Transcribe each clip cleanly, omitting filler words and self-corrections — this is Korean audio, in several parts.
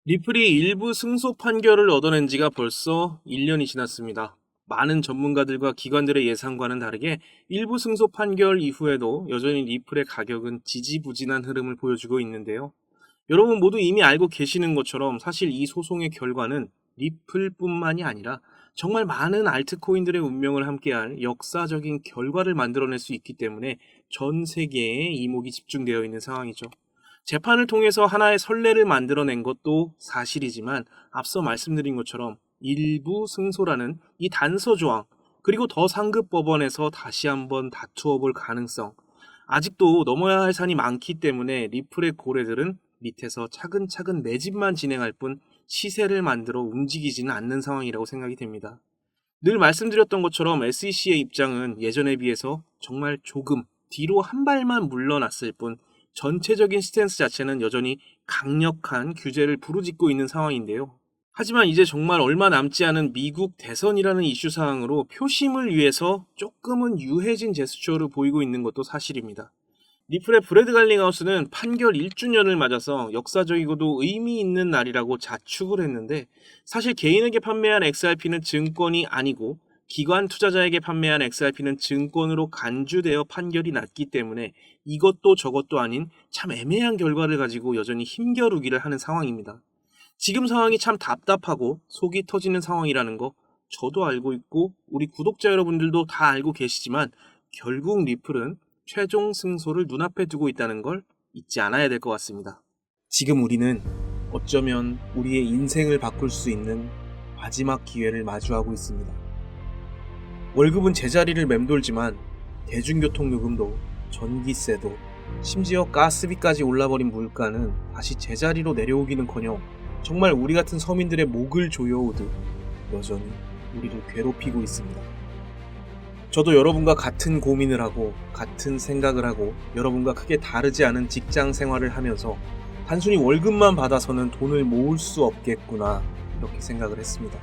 리플이 일부 승소 판결을 얻어낸 지가 벌써 1년이 지났습니다. 많은 전문가들과 기관들의 예상과는 다르게 일부 승소 판결 이후에도 여전히 리플의 가격은 지지부진한 흐름을 보여주고 있는데요. 여러분 모두 이미 알고 계시는 것처럼 사실 이 소송의 결과는 리플뿐만이 아니라 정말 많은 알트코인들의 운명을 함께할 역사적인 결과를 만들어낼 수 있기 때문에 전 세계에 이목이 집중되어 있는 상황이죠. 재판을 통해서 하나의 선례를 만들어낸 것도 사실이지만 앞서 말씀드린 것처럼 일부 승소라는 이 단서 조항, 그리고 더 상급 법원에서 다시 한번 다투어 볼 가능성, 아직도 넘어야 할 산이 많기 때문에 리플의 고래들은 밑에서 차근차근 매집만 진행할 뿐 시세를 만들어 움직이지는 않는 상황이라고 생각이 됩니다. 늘 말씀드렸던 것처럼 SEC의 입장은 예전에 비해서 정말 조금 뒤로 한 발만 물러났을 뿐 전체적인 스탠스 자체는 여전히 강력한 규제를 부르짖고 있는 상황인데요. 하지만 이제 정말 얼마 남지 않은 미국 대선이라는 이슈 사항으로 표심을 위해서 조금은 유해진 제스처를 보이고 있는 것도 사실입니다. 리플의 브래드 갈링하우스는 판결 1주년을 맞아서 역사적이고도 의미 있는 날이라고 자축을 했는데, 사실 개인에게 판매한 XRP는 증권이 아니고 기관 투자자에게 판매한 XRP는 증권으로 간주되어 판결이 났기 때문에 이것도 저것도 아닌 참 애매한 결과를 가지고 여전히 힘겨루기를 하는 상황입니다. 지금 상황이 참 답답하고 속이 터지는 상황이라는 거 저도 알고 있고 우리 구독자 여러분들도 다 알고 계시지만, 결국 리플은 최종 승소를 눈앞에 두고 있다는 걸 잊지 않아야 될 것 같습니다. 지금 우리는 어쩌면 우리의 인생을 바꿀 수 있는 마지막 기회를 마주하고 있습니다. 월급은 제자리를 맴돌지만 대중교통 요금도 전기세도 심지어 가스비까지 올라버린 물가는 다시 제자리로 내려오기는커녕 정말 우리 같은 서민들의 목을 조여오듯 여전히 우리를 괴롭히고 있습니다. 저도 여러분과 같은 고민을 하고 같은 생각을 하고 여러분과 크게 다르지 않은 직장 생활을 하면서 단순히 월급만 받아서는 돈을 모을 수 없겠구나 이렇게 생각을 했습니다.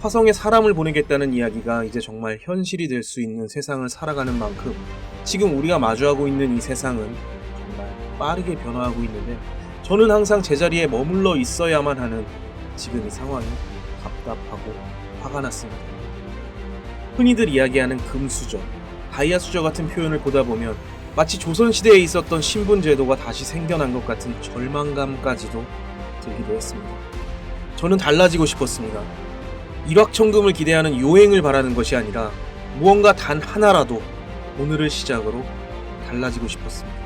화성에 사람을 보내겠다는 이야기가 이제 정말 현실이 될 수 있는 세상을 살아가는 만큼 지금 우리가 마주하고 있는 이 세상은 정말 빠르게 변화하고 있는데, 저는 항상 제자리에 머물러 있어야만 하는 지금 이 상황이 답답하고 화가 났습니다. 흔히들 이야기하는 금수저, 다이아수저 같은 표현을 보다 보면 마치 조선시대에 있었던 신분제도가 다시 생겨난 것 같은 절망감까지도 들기도 했습니다. 저는 달라지고 싶었습니다. 일확천금을 기대하는 요행을 바라는 것이 아니라 무언가 단 하나라도 오늘을 시작으로 달라지고 싶었습니다.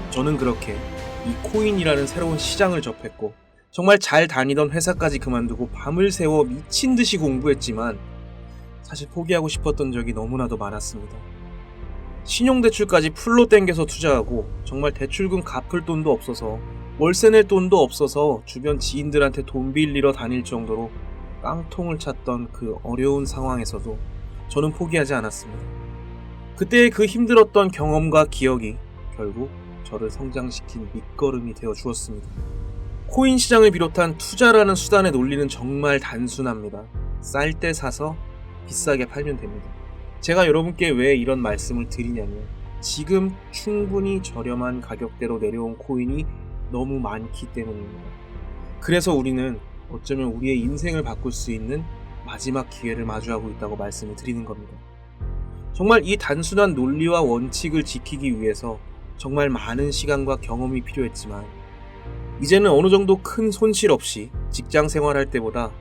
저는 그렇게 이 코인이라는 새로운 시장을 접했고 정말 잘 다니던 회사까지 그만두고 밤을 새워 미친 듯이 공부했지만 사실 포기하고 싶었던 적이 너무나도 많았습니다. 신용대출까지 풀로 땡겨서 투자하고 정말 대출금 갚을 돈도 없어서 월세 낼 돈도 없어서 주변 지인들한테 돈 빌리러 다닐 정도로 깡통을 찼던 그 어려운 상황에서도 저는 포기하지 않았습니다. 그때의 그 힘들었던 경험과 기억이 결국 저를 성장시킨 밑거름이 되어 주었습니다. 코인 시장을 비롯한 투자라는 수단의 논리는 정말 단순합니다. 쌀 때 사서 비싸게 팔면 됩니다. 제가 여러분께 왜 이런 말씀을 드리냐면, 지금 충분히 저렴한 가격대로 내려온 코인이 너무 많기 때문입니다. 그래서 우리는 어쩌면 우리의 인생을 바꿀 수 있는 마지막 기회를 마주하고 있다고 말씀을 드리는 겁니다. 정말 이 단순한 논리와 원칙을 지키기 위해서 정말 많은 시간과 경험이 필요했지만 이제는 어느 정도 큰 손실 없이 직장 생활할 때보다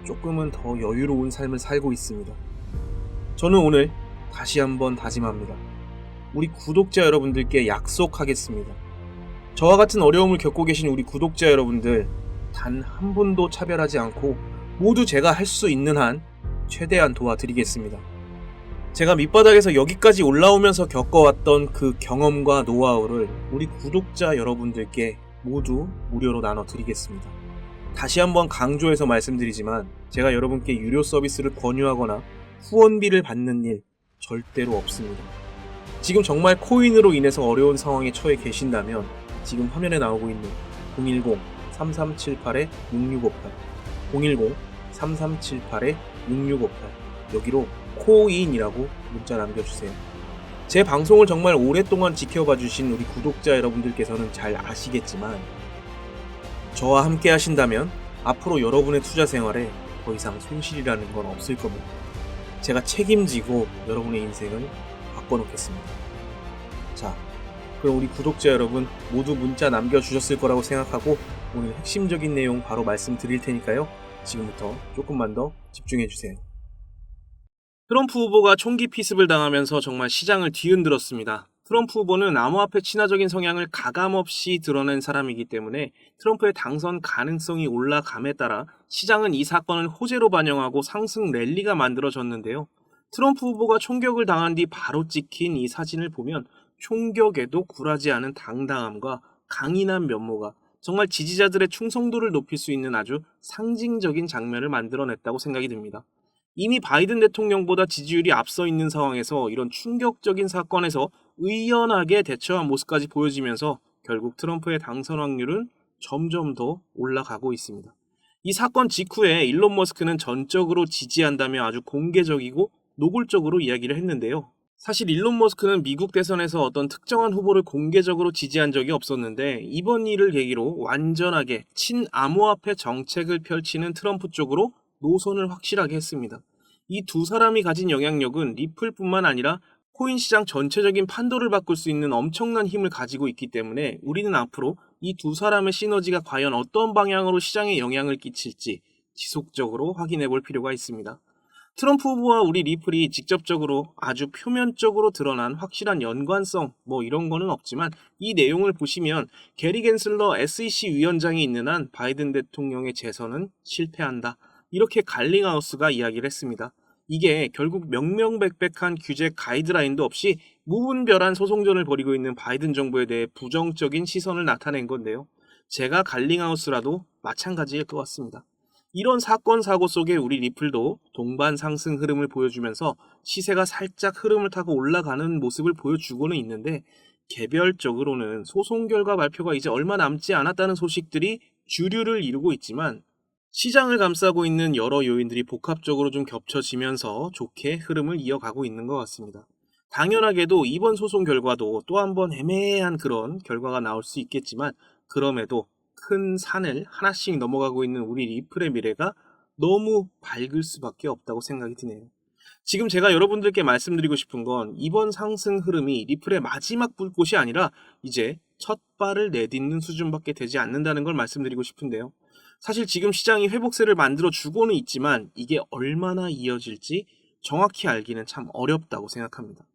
조금은 더 여유로운 삶을 살고 있습니다. 저는 오늘 다시 한번 다짐합니다. 우리 구독자 여러분들께 약속하겠습니다. 저와 같은 어려움을 겪고 계신 우리 구독자 여러분들 단 한 분도 차별하지 않고 모두 제가 할 수 있는 한 최대한 도와드리겠습니다. 제가 밑바닥에서 여기까지 올라오면서 겪어왔던 그 경험과 노하우를 우리 구독자 여러분들께 모두 무료로 나눠드리겠습니다. 다시 한번 강조해서 말씀드리지만 제가 여러분께 유료 서비스를 권유하거나 후원비를 받는 일 절대로 없습니다. 지금 정말 코인으로 인해서 어려운 상황에 처해 계신다면 지금 화면에 나오고 있는 010-3378-6658 010-3378-6658 여기로 코인이라고 문자 남겨주세요. 제 방송을 정말 오랫동안 지켜봐 주신 우리 구독자 여러분들께서는 잘 아시겠지만 저와 함께 하신다면 앞으로 여러분의 투자 생활에 더 이상 손실이라는 건 없을 겁니다. 제가 책임지고 여러분의 인생을 바꿔놓겠습니다. 자, 그럼 우리 구독자 여러분 모두 문자 남겨주셨을 거라고 생각하고 오늘 핵심적인 내용 바로 말씀드릴 테니까요. 지금부터 조금만 더 집중해주세요. 트럼프 후보가 총기 피습을 당하면서 정말 시장을 뒤흔들었습니다. 트럼프 후보는 암호화폐 친화적인 성향을 가감없이 드러낸 사람이기 때문에 트럼프의 당선 가능성이 올라감에 따라 시장은 이 사건을 호재로 반영하고 상승 랠리가 만들어졌는데요. 트럼프 후보가 총격을 당한 뒤 바로 찍힌 이 사진을 보면 총격에도 굴하지 않은 당당함과 강인한 면모가 정말 지지자들의 충성도를 높일 수 있는 아주 상징적인 장면을 만들어냈다고 생각이 듭니다. 이미 바이든 대통령보다 지지율이 앞서 있는 상황에서 이런 충격적인 사건에서 의연하게 대처한 모습까지 보여지면서 결국 트럼프의 당선 확률은 점점 더 올라가고 있습니다. 이 사건 직후에 일론 머스크는 전적으로 지지한다며 아주 공개적이고 노골적으로 이야기를 했는데요. 사실 일론 머스크는 미국 대선에서 어떤 특정한 후보를 공개적으로 지지한 적이 없었는데 이번 일을 계기로 완전하게 친암호화폐 정책을 펼치는 트럼프 쪽으로 노선을 확실하게 했습니다. 이 두 사람이 가진 영향력은 리플뿐만 아니라 코인 시장 전체적인 판도를 바꿀 수 있는 엄청난 힘을 가지고 있기 때문에 우리는 앞으로 이 두 사람의 시너지가 과연 어떤 방향으로 시장에 영향을 끼칠지 지속적으로 확인해 볼 필요가 있습니다. 트럼프 후보와 우리 리플이 직접적으로 아주 표면적으로 드러난 확실한 연관성 이런 거는 없지만 이 내용을 보시면 게리 겐슬러 SEC 위원장이 있는 한 바이든 대통령의 재선은 실패한다. 이렇게 갈링하우스가 이야기를 했습니다. 이게 결국 명명백백한 규제 가이드라인도 없이 무분별한 소송전을 벌이고 있는 바이든 정부에 대해 부정적인 시선을 나타낸 건데요. 제가 갈링하우스라도 마찬가지일 것 같습니다. 이런 사건 사고 속에 우리 리플도 동반 상승 흐름을 보여주면서 시세가 살짝 흐름을 타고 올라가는 모습을 보여주고는 있는데 개별적으로는 소송 결과 발표가 이제 얼마 남지 않았다는 소식들이 주류를 이루고 있지만 시장을 감싸고 있는 여러 요인들이 복합적으로 좀 겹쳐지면서 좋게 흐름을 이어가고 있는 것 같습니다. 당연하게도 이번 소송 결과도 또 한 번 애매한 그런 결과가 나올 수 있겠지만 그럼에도 큰 산을 하나씩 넘어가고 있는 우리 리플의 미래가 너무 밝을 수밖에 없다고 생각이 드네요. 지금 제가 여러분들께 말씀드리고 싶은 건 이번 상승 흐름이 리플의 마지막 불꽃이 아니라 이제 첫 발을 내딛는 수준밖에 되지 않는다는 걸 말씀드리고 싶은데요. 사실 지금 시장이 회복세를 만들어 주고는 있지만 이게 얼마나 이어질지 정확히 알기는 참 어렵다고 생각합니다.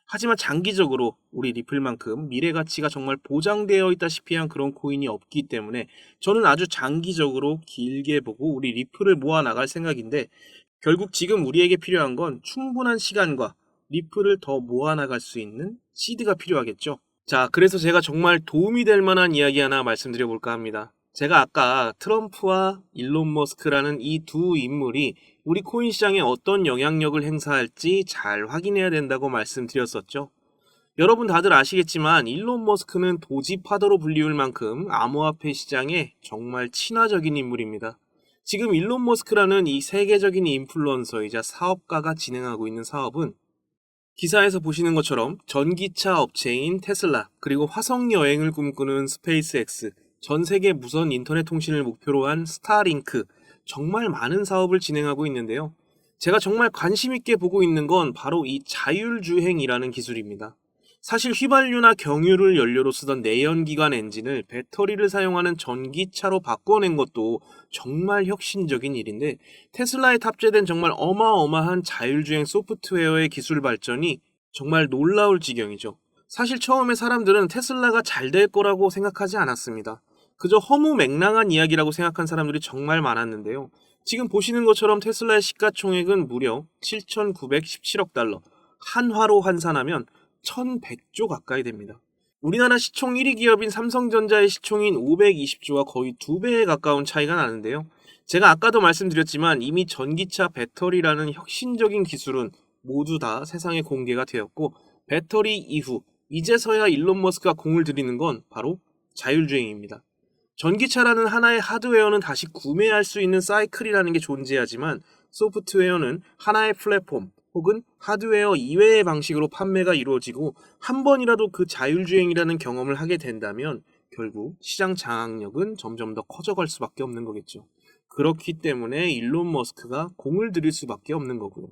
하지만 장기적으로 우리 리플만큼 미래 가치가 정말 보장되어 있다시피 한 그런 코인이 없기 때문에 저는 아주 장기적으로 길게 보고 우리 리플을 모아 나갈 생각인데 결국 지금 우리에게 필요한 건 충분한 시간과 리플을 더 모아 나갈 수 있는 시드가 필요하겠죠. 자, 그래서 제가 정말 도움이 될 만한 이야기 하나 말씀드려 볼까 합니다. 제가 아까 트럼프와 일론 머스크라는 이 두 인물이 우리 코인 시장에 어떤 영향력을 행사할지 잘 확인해야 된다고 말씀드렸었죠. 여러분 다들 아시겠지만 일론 머스크는 도지파더로 불리울 만큼 암호화폐 시장에 정말 친화적인 인물입니다. 지금 일론 머스크라는 이 세계적인 인플루언서이자 사업가가 진행하고 있는 사업은 기사에서 보시는 것처럼 전기차 업체인 테슬라, 그리고 화성 여행을 꿈꾸는 스페이스X, 전 세계 무선 인터넷 통신을 목표로 한 스타링크, 정말 많은 사업을 진행하고 있는데요. 제가 정말 관심 있게 보고 있는 건 바로 이 자율주행이라는 기술입니다. 사실 휘발유나 경유를 연료로 쓰던 내연기관 엔진을 배터리를 사용하는 전기차로 바꿔낸 것도 정말 혁신적인 일인데 테슬라에 탑재된 정말 어마어마한 자율주행 소프트웨어의 기술 발전이 정말 놀라울 지경이죠. 사실 처음에 사람들은 테슬라가 잘 될 거라고 생각하지 않았습니다. 그저 허무맹랑한 이야기라고 생각한 사람들이 정말 많았는데요. 지금 보시는 것처럼 테슬라의 시가총액은 무려 7,917억 달러, 한화로 환산하면 1,100조 가까이 됩니다. 우리나라 시총 1위 기업인 삼성전자의 시총인 520조와 거의 2배에 가까운 차이가 나는데요. 제가 아까도 말씀드렸지만 이미 전기차 배터리라는 혁신적인 기술은 모두 다 세상에 공개가 되었고 배터리 이후 이제서야 일론 머스크가 공을 들이는 건 바로 자율주행입니다. 전기차라는 하나의 하드웨어는 다시 구매할 수 있는 사이클이라는 게 존재하지만 소프트웨어는 하나의 플랫폼 혹은 하드웨어 이외의 방식으로 판매가 이루어지고 한 번이라도 그 자율주행이라는 경험을 하게 된다면 결국 시장 장악력은 점점 더 커져갈 수밖에 없는 거겠죠. 그렇기 때문에 일론 머스크가 공을 들일 수밖에 없는 거고요.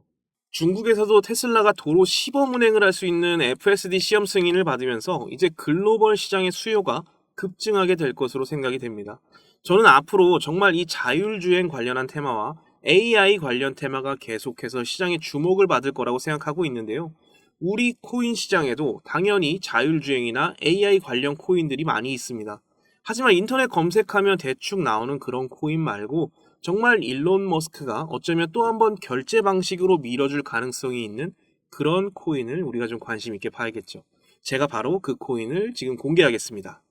중국에서도 테슬라가 도로 시범 운행을 할 수 있는 FSD 시험 승인을 받으면서 이제 글로벌 시장의 수요가 급증하게 될 것으로 생각이 됩니다. 저는 앞으로 정말 이 자율주행 관련한 테마와 AI 관련 테마가 계속해서 시장의 주목을 받을 거라고 생각하고 있는데요. 우리 코인 시장에도 당연히 자율주행이나 AI 관련 코인들이 많이 있습니다. 하지만 인터넷 검색하면 대충 나오는 그런 코인 말고 정말 일론 머스크가 어쩌면 또 한 번 결제 방식으로 밀어줄 가능성이 있는 그런 코인을 우리가 좀 관심 있게 봐야겠죠. 제가 바로 그 코인을 지금 공개하겠습니다.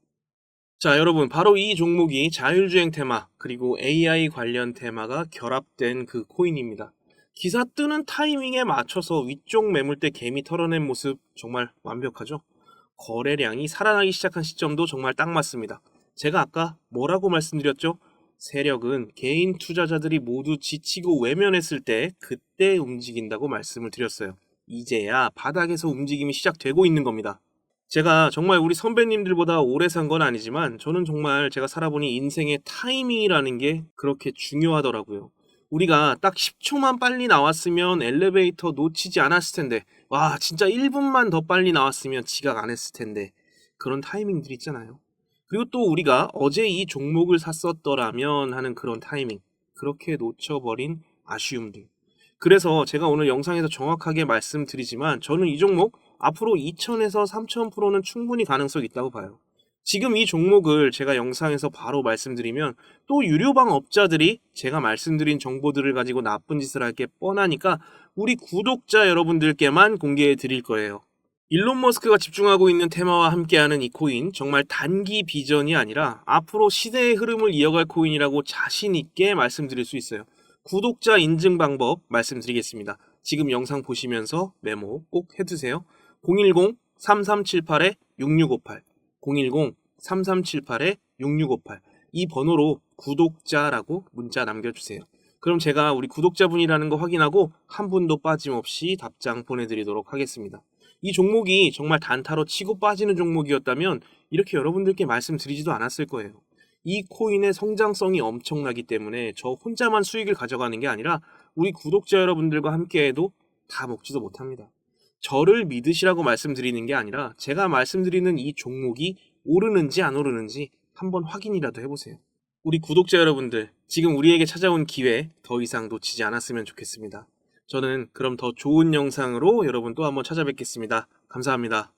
자, 여러분, 바로 이 종목이 자율주행 테마 그리고 AI 관련 테마가 결합된 그 코인입니다. 기사 뜨는 타이밍에 맞춰서 위쪽 매물대 개미 털어낸 모습 정말 완벽하죠? 거래량이 살아나기 시작한 시점도 정말 딱 맞습니다. 제가 아까 뭐라고 말씀드렸죠? 세력은 개인 투자자들이 모두 지치고 외면했을 때 그때 움직인다고 말씀을 드렸어요. 이제야 바닥에서 움직임이 시작되고 있는 겁니다. 제가 정말 우리 선배님들보다 오래 산 건 아니지만 저는 정말 제가 살아보니 인생의 타이밍이라는 게 그렇게 중요하더라고요. 우리가 딱 10초만 빨리 나왔으면 엘리베이터 놓치지 않았을 텐데, 와, 진짜 1분만 더 빨리 나왔으면 지각 안 했을 텐데, 그런 타이밍들 있잖아요. 그리고 또 우리가 어제 이 종목을 샀었더라면 하는 그런 타이밍, 그렇게 놓쳐버린 아쉬움들. 그래서 제가 오늘 영상에서 정확하게 말씀드리지만 저는 이 종목 앞으로 2000에서 3000%는 충분히 가능성이 있다고 봐요. 지금 이 종목을 제가 영상에서 바로 말씀드리면 또 유료방 업자들이 제가 말씀드린 정보들을 가지고 나쁜 짓을 할 게 뻔하니까 우리 구독자 여러분들께만 공개해 드릴 거예요. 일론 머스크가 집중하고 있는 테마와 함께하는 이 코인, 정말 단기 비전이 아니라 앞으로 시대의 흐름을 이어갈 코인이라고 자신 있게 말씀드릴 수 있어요. 구독자 인증 방법 말씀드리겠습니다. 지금 영상 보시면서 메모 꼭 해두세요. 010-3378-6658 010-3378-6658 이 번호로 구독자라고 문자 남겨주세요. 그럼 제가 우리 구독자분이라는 거 확인하고 한 분도 빠짐없이 답장 보내드리도록 하겠습니다. 이 종목이 정말 단타로 치고 빠지는 종목이었다면 이렇게 여러분들께 말씀드리지도 않았을 거예요. 이 코인의 성장성이 엄청나기 때문에 저 혼자만 수익을 가져가는 게 아니라 우리 구독자 여러분들과 함께해도 다 먹지도 못합니다. 저를 믿으시라고 말씀드리는 게 아니라 제가 말씀드리는 이 종목이 오르는지 안 오르는지 한번 확인이라도 해보세요. 우리 구독자 여러분들, 지금 우리에게 찾아온 기회 더 이상 놓치지 않았으면 좋겠습니다. 저는 그럼 더 좋은 영상으로 여러분 또 한번 찾아뵙겠습니다. 감사합니다.